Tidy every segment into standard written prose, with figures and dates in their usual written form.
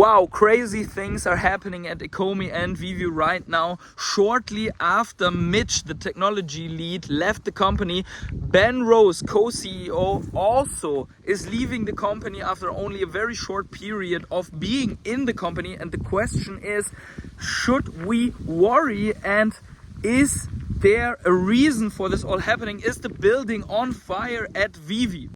Wow, crazy things are happening at ecomi and Veve right now. Shortly after Mitch, the technology lead, left the company, Ben Rose, co-CEO, also is leaving the company after only a very short period of being in the company. And the question is, should we worry, and is there a reason for this all happening? Is the building on fire at Veve?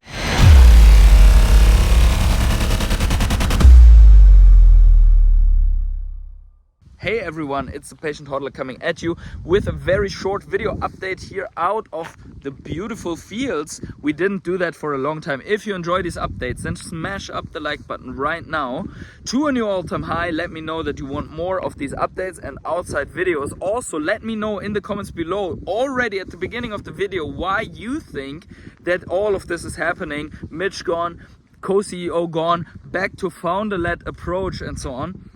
Hey everyone, it's the Patient Hodler coming at you with a very short video update here out of the beautiful fields. We didn't do that for a long time. If you enjoy these updates, then smash up the like button right now to a new all-time high. Let me know that you want more of these updates and outside videos. Also, let me know in the comments below already at the beginning of the video why you think that all of this is happening. Mitch gone, co-CEO gone, back to founder-led approach and so on.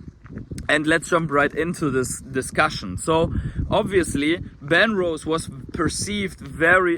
And let's jump right into this discussion. So obviously Ben Rose was perceived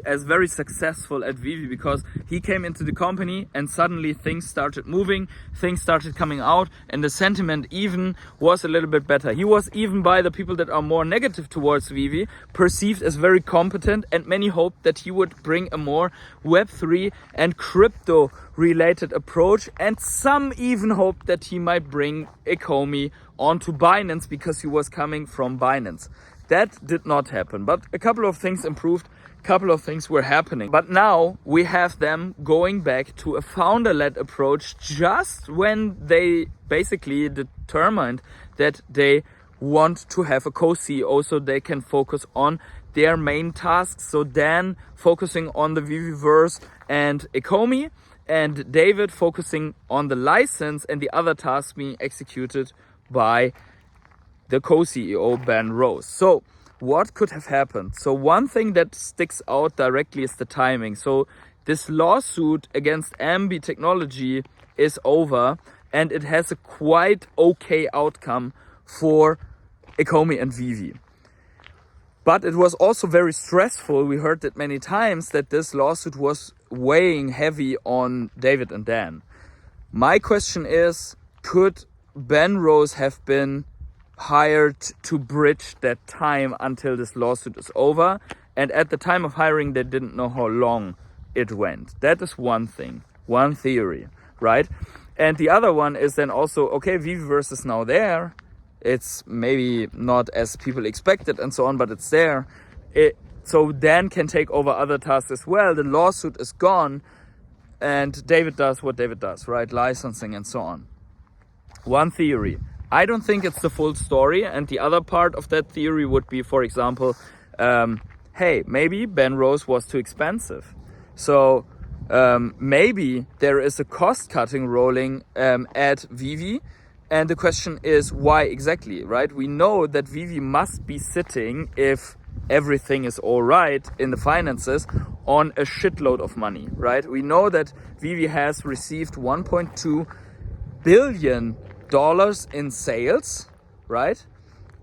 as very successful at Veve because he came into the company and suddenly things started moving, things started coming out, and the sentiment even was a little bit better. He was even by the people that are more negative towards Veve perceived as very competent, and many hoped that he would bring a more Web3 and crypto related approach, and some even hoped that he might bring ecomi onto Binance because he was coming from Binance. That did not happen, but a couple of things improved, a couple of things were happening. But now we have them going back to a founder-led approach just when they basically determined that they want to have a co-CEO so they can focus on their main tasks. So Dan focusing on the Veveverse and ecomi, and David focusing on the license and the other tasks being executed by the co-CEO Ben Rose. So what could have happened? So one thing that sticks out directly is the timing. So this lawsuit against Ambi Technology is over, and it has a quite okay outcome for ecomi and Veve. But it was also very stressful. We heard it many times that this lawsuit was weighing heavy on David and Dan. My question is, could Ben Rose have been hired to bridge that time until this lawsuit is over? And at the time of hiring, they didn't know how long it went. That is one thing, one theory, right? And the other one is then also, okay, Veveverse is now there. It's maybe not as people expected and so on, but it's there. So Dan can take over other tasks as well. The lawsuit is gone, and David does what David does, right? Licensing and so on. One theory. I don't think it's the full story. And the other part of that theory would be, for example, hey, maybe Ben Rose was too expensive. So maybe there is a cost cutting rolling at Veve. And the question is, why exactly, right? We know that Veve must be sitting, if everything is all right in the finances, on a shitload of money, right? We know that Veve has received $1.2 billion in sales, right?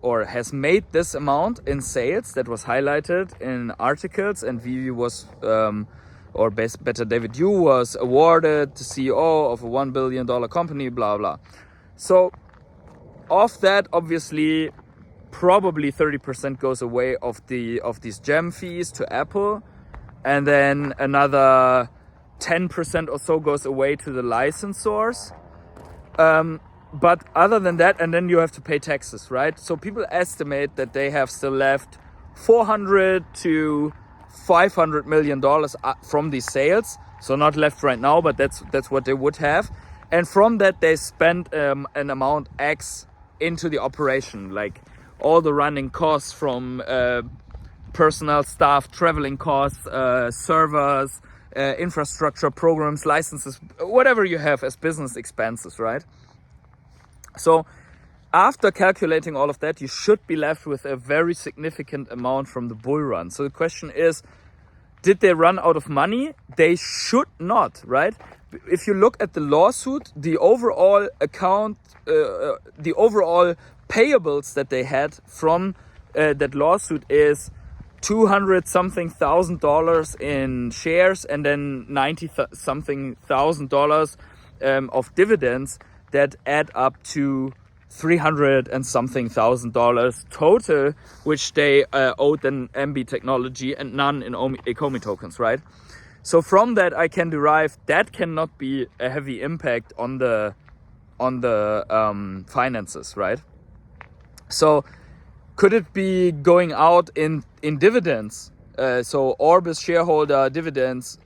Or has made this amount in sales that was highlighted in articles, and Veve was, or better, David Yu was awarded the CEO of a $1 billion company, blah, blah. So of that, obviously, probably 30% goes away of these gem fees to Apple, and then another 10% or so goes away to the licensors. But other than that, and then you have to pay taxes, right? So people estimate that they have still left $400 to $500 million from these sales. So not left right now, but that's what they would have. And from that, they spent an amount X into the operation, like all the running costs from personnel, staff, traveling costs, servers, infrastructure, programs, licenses, whatever you have as business expenses, right? So after calculating all of that, you should be left with a very significant amount from the bull run. So the question is, did they run out of money? They should not, right? If you look at the lawsuit, the overall account, the overall payables that they had from that lawsuit is $200-something thousand in shares, and then $90-something thousand of dividends. that add up to $300 and something thousand total, which they owed in MB technology and none in ecomi tokens, right? So from that I can derive that cannot be a heavy impact on the finances, right? So could it be going out in dividends? So Orbis shareholder dividends.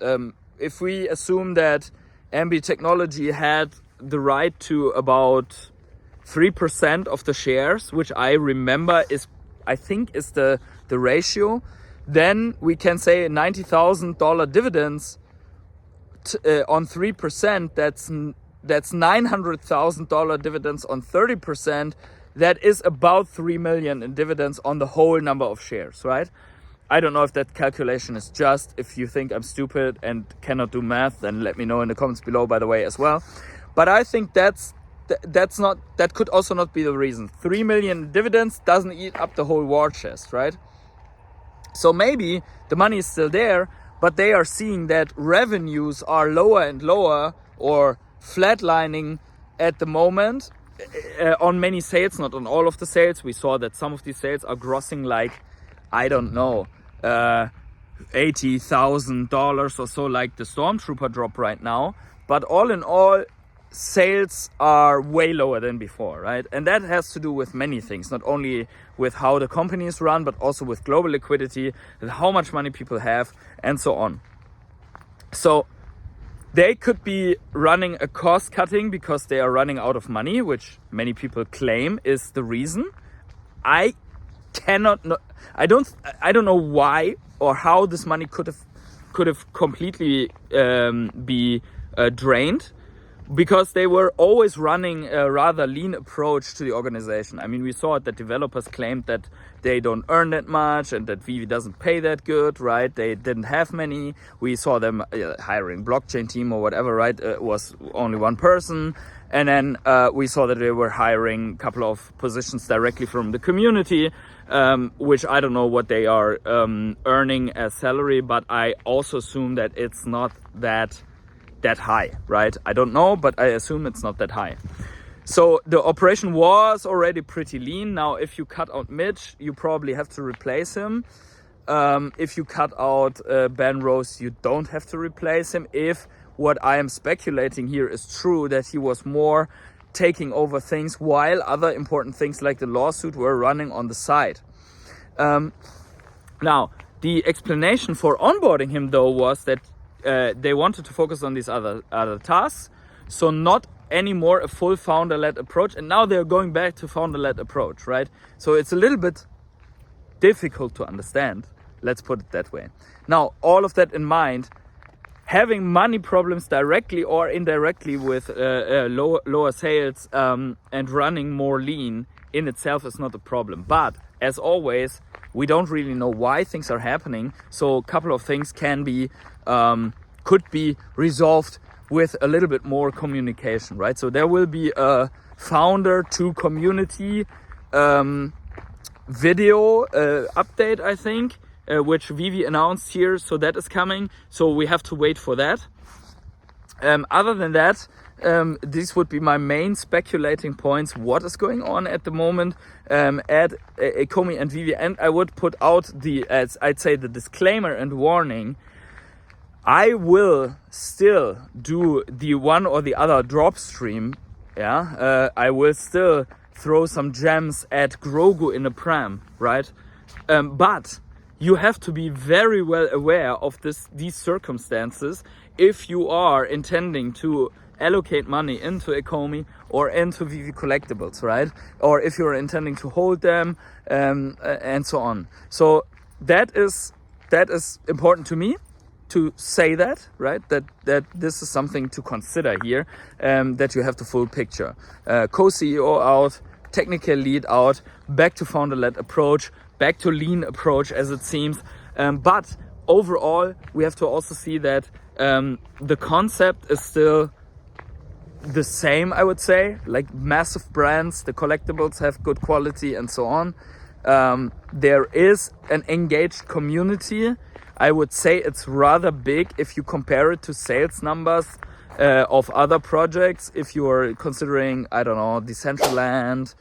If we assume that MB Technology had the right to about 3% of the shares, which I remember I think is the ratio, then we can say $90,000 dividends on 3%. That's $900,000 dividends on 30%. That is about 3 million in dividends on the whole number of shares, right? I don't know if that calculation is just. If you think I'm stupid and cannot do math, then let me know in the comments below, by the way, as well. But I think that could also not be the reason. 3 million dividends doesn't eat up the whole war chest, right? So maybe the money is still there, but they are seeing that revenues are lower and lower or flatlining at the moment on many sales, not on all of the sales. We saw that some of these sales are grossing like, I don't know, $80,000 or so, like the Stormtrooper drop right now. But all in all, sales are way lower than before, right? And that has to do with many things, not only with how the company is run, but also with global liquidity, with how much money people have, and so on. So they could be running a cost cutting because they are running out of money, which many people claim is the reason. I cannot know. I don't know why or how this money could have completely be drained, because they were always running a rather lean approach to the organization. I mean, we saw it that developers claimed that they don't earn that much and that Veve doesn't pay that good, right? They didn't have many. We saw them hiring blockchain team or whatever, right? It was only one person. And then we saw that they were hiring a couple of positions directly from the community, which I don't know what they are earning as salary, but I also assume that it's not that high, right? I don't know, but I assume it's not that high. So the operation was already pretty lean. Now, if you cut out Mitch, you probably have to replace him. If you cut out Ben Rose, you don't have to replace him. If what I am speculating here is true, that he was more taking over things while other important things like the lawsuit were running on the side. Now, the explanation for onboarding him, though, was that they wanted to focus on these other tasks, so not anymore a full founder-led approach, and now they're going back to founder-led approach, right? So it's a little bit difficult to understand, let's put it that way. Now, all of that in mind, having money problems directly or indirectly with lower sales and running more lean in itself is not a problem. But as always, we don't really know why things are happening. So a couple of things could be resolved with a little bit more communication, right? So there will be a founder to community video update, I think, which Veve announced here. So that is coming. So we have to wait for that. Other than that, these would be my main speculating points. What is going on at the moment at ecomi and Veve? And I would put out as I'd say, the disclaimer and warning. I will still do the one or the other drop stream. Yeah, I will still throw some gems at Grogu in a pram, right? But you have to be very well aware of these circumstances if you are intending to allocate money into ecomi or into Veve collectibles, right? Or if you're intending to hold them and so on. So that is important to me to say that, right? That this is something to consider here, that you have the full picture. Co-CEO out, technical lead out, back to founder-led approach, back to lean approach as it seems. But overall, we have to also see that the concept is still the same, I would say. Like massive brands, the collectibles have good quality and so on. There is an engaged community. I would say it's rather big if you compare it to sales numbers of other projects. If you're considering, I don't know, Decentraland,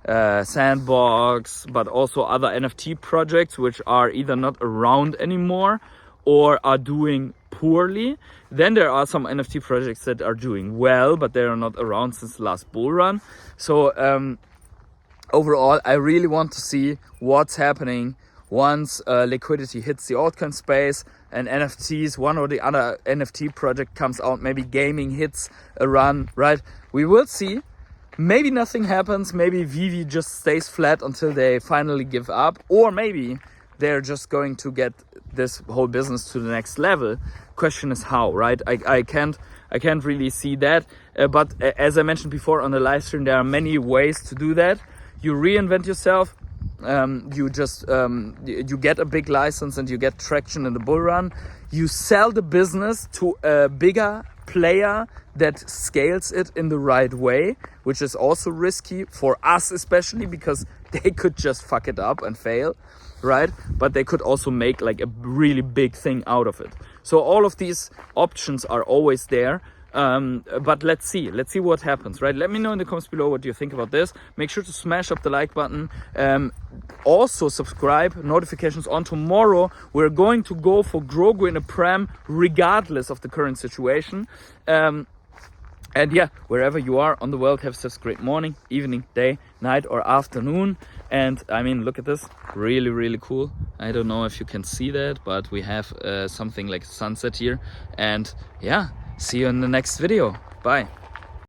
Sandbox, but also other NFT projects which are either not around anymore or are doing poorly. Then there are some NFT projects that are doing well, but they are not around since the last bull run. So overall, I really want to see what's happening once liquidity hits the altcoin space and NFTs, one or the other NFT project comes out, maybe gaming hits a run, right? We will see. Maybe nothing happens, maybe Veve just stays flat until they finally give up, or maybe they're just going to get this whole business to the next level. Question is how, right? I can't really see that, but as I mentioned before on the live stream, there are many ways to do that. You reinvent yourself. You just you get a big license and you get traction in the bull run. You sell the business to a bigger player that scales it in the right way, which is also risky for us, especially because they could just fuck it up and fail, right? But they could also make like a really big thing out of it. So all of these options are always there. But let's see what happens, right? Let me know in the comments below what you think about this. Make sure to smash up the like button. Also subscribe, notifications on. Tomorrow we're going to go for Grogu in a Prem regardless of the current situation. And yeah, wherever you are on the world, have such a great morning, evening, day, night or afternoon. And I mean, look at this, really, really cool. I don't know if you can see that, but we have something like sunset here. And yeah, see you in the next video. Bye.